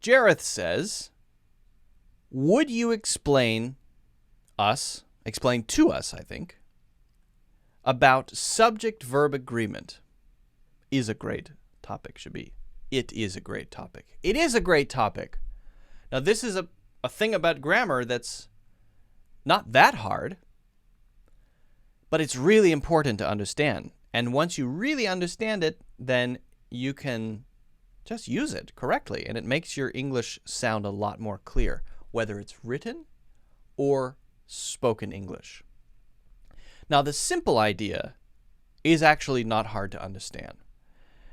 Jareth says, would you explain to us, I think, about subject-verb agreement? Is a great topic, should be. It is a great topic. It is a great topic. Now, this is a thing about grammar that's not that hard, but it's really important to understand. And once you really understand it, then you can just use it correctly, and it makes your English sound a lot more clear, whether it's written or spoken English. Now, the simple idea is actually not hard to understand,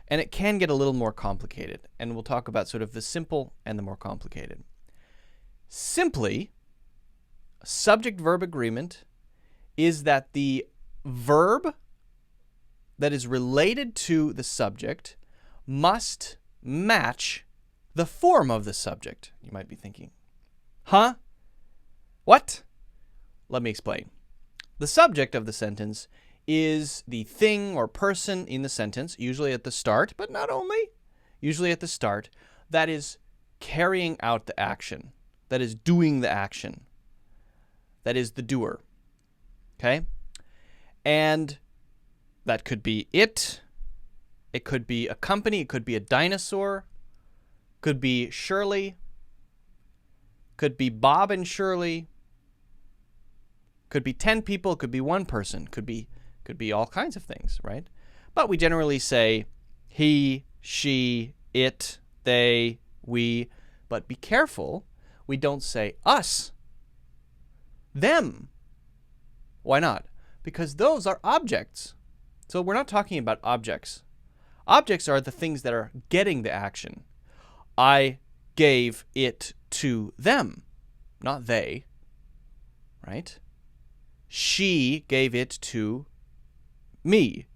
and it can get a little more complicated, and we'll talk about sort of the simple and the more complicated. Simply, a subject-verb agreement is that the verb that is related to the subject must match the form of the subject. You might be thinking, huh? What? Let me explain. The subject of the sentence is the thing or person in the sentence, usually at the start, but not only, usually at the start, that is carrying out the action, that is doing the action, that is the doer. Okay? And that could be it could be a company, it could be a dinosaur, could be Shirley, could be Bob and Shirley, could be 10 people, could be one person, could be all kinds of things, right? But we generally say he, she, it, they, we, but be careful, we don't say us, them. Why not? Because those are objects. So we're not talking about objects. Objects are the things that are getting the action. I gave it to them, not they, right? She gave it to me,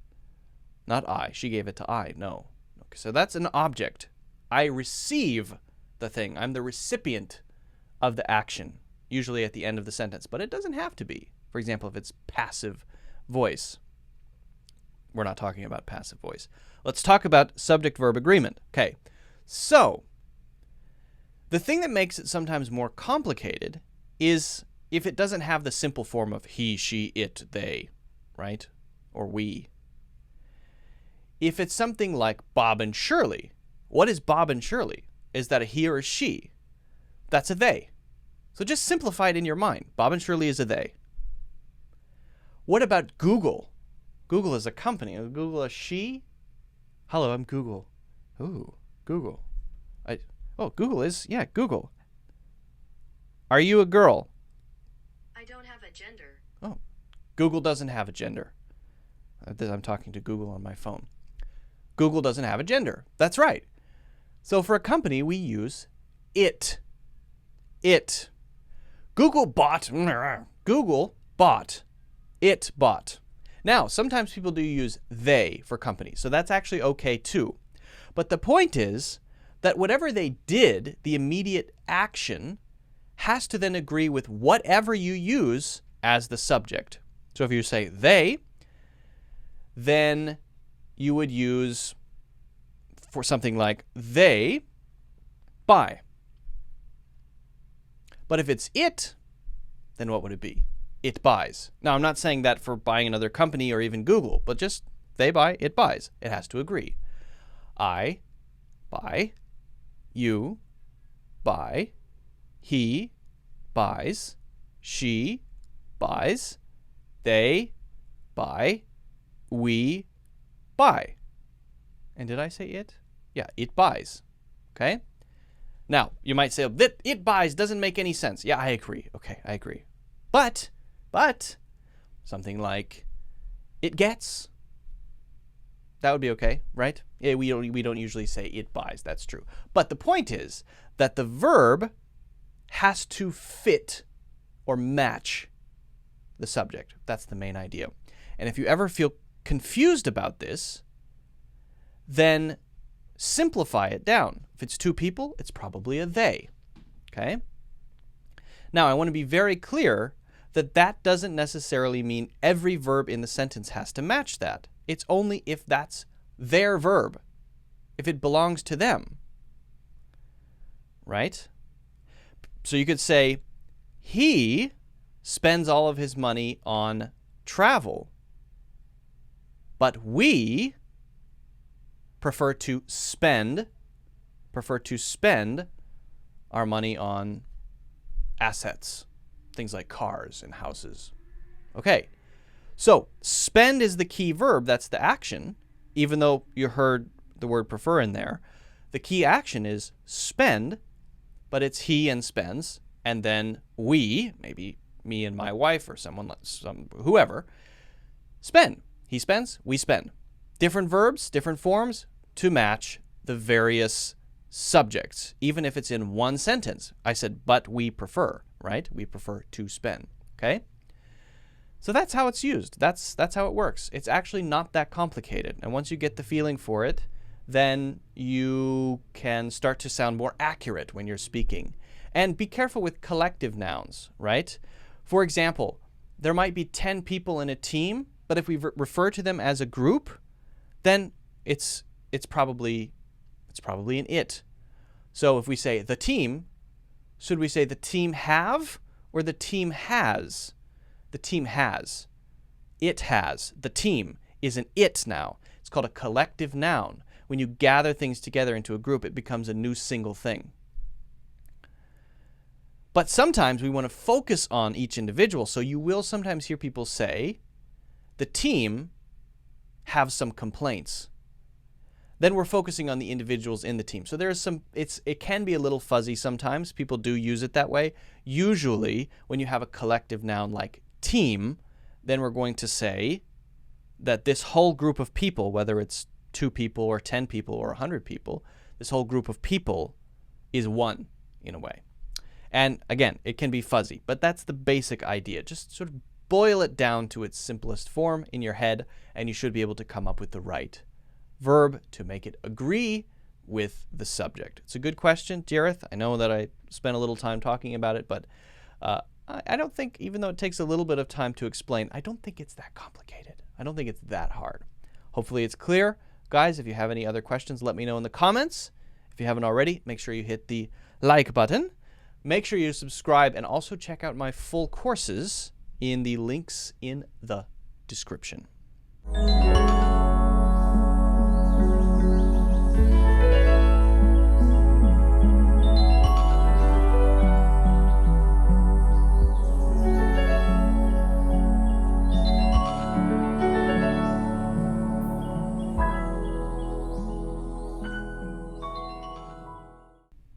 not I. She gave it to I, no. Okay, so that's an object. I receive the thing. I'm the recipient of the action, usually at the end of the sentence, but it doesn't have to be. For example, if it's passive voice. We're not talking about passive voice. Let's talk about subject-verb agreement. Okay, so the thing that makes it sometimes more complicated is if it doesn't have the simple form of he, she, it, they, right? Or we. If it's something like Bob and Shirley, what is Bob and Shirley? Is that a he or a she? That's a they. So just simplify it in your mind. Bob and Shirley is a they. What about Google? Google is a company. Is Google a she? Hello, I'm Google. Ooh, Google. Google is, yeah, Google. Are you a girl? I don't have a gender. Oh, Google doesn't have a gender. I'm talking to Google on my phone. Google doesn't have a gender. That's right. So for a company, we use it. It. Google bought. Google bought. It bought. Now, sometimes people do use they for companies, so that's actually okay too. But the point is that whatever they did, the immediate action, has to then agree with whatever you use as the subject. So if you say they, then you would use for something like they buy. But if it's it, then what would it be? It buys. Now, I'm not saying that for buying another company or even Google, but just they buy, it buys. It has to agree. I buy, you buy, he buys, she buys, they buy, we buy. And did I say it? Yeah, it buys. Okay? Now, you might say, that it buys doesn't make any sense. Yeah, I agree. Okay, I agree. But something like it gets, that would be okay, right? Yeah, we don't usually say it buys. That's true. But the point is that the verb has to fit or match the subject. That's the main idea. And if you ever feel confused about this, then simplify it down. If it's two people, it's probably a they. Okay? Now, I want to be very clear that that doesn't necessarily mean every verb in the sentence has to match that. It's only if that's their verb, if it belongs to them. right? So you could say, he spends all of his money on travel, but we prefer to spend our money on assets, things like cars and houses. Okay, so spend is the key verb. That's the action, even though you heard the word prefer in there. The key action is spend, but it's he and spends, and then we, maybe me and my wife or whoever, spend. He spends, we spend. Different verbs, different forms to match the various subjects, even if it's in one sentence. I said, but we prefer, right? We prefer to spend, okay? So that's how it's used. That's how it works. It's actually not that complicated. And once you get the feeling for it, then you can start to sound more accurate when you're speaking. And be careful with collective nouns, right? For example, there might be 10 people in a team, but if we refer to them as a group, then it's probably an it. So if we say the team, should we say the team have or the team has? The team has. It has. The team is an it now. It's called a collective noun. When you gather things together into a group, it becomes a new single thing. But sometimes we want to focus on each individual. So you will sometimes hear people say, the team have some complaints. Then we're focusing on the individuals in the team. So there's it can be a little fuzzy sometimes. People do use it that way. Usually, when you have a collective noun like team, then we're going to say that this whole group of people, whether it's 2 people or 10 people or 100 people, this whole group of people is one in a way. And again, it can be fuzzy, but that's the basic idea. Just sort of boil it down to its simplest form in your head, and you should be able to come up with the right verb to make it agree with the subject. It's a good question, Jareth. I know that I spent a little time talking about it, but I don't think, even though it takes a little bit of time to explain, I don't think it's that complicated. I don't think it's that hard. Hopefully it's clear. Guys, if you have any other questions, let me know in the comments. If you haven't already, make sure you hit the like button. Make sure you subscribe and also check out my full courses in the links in the description.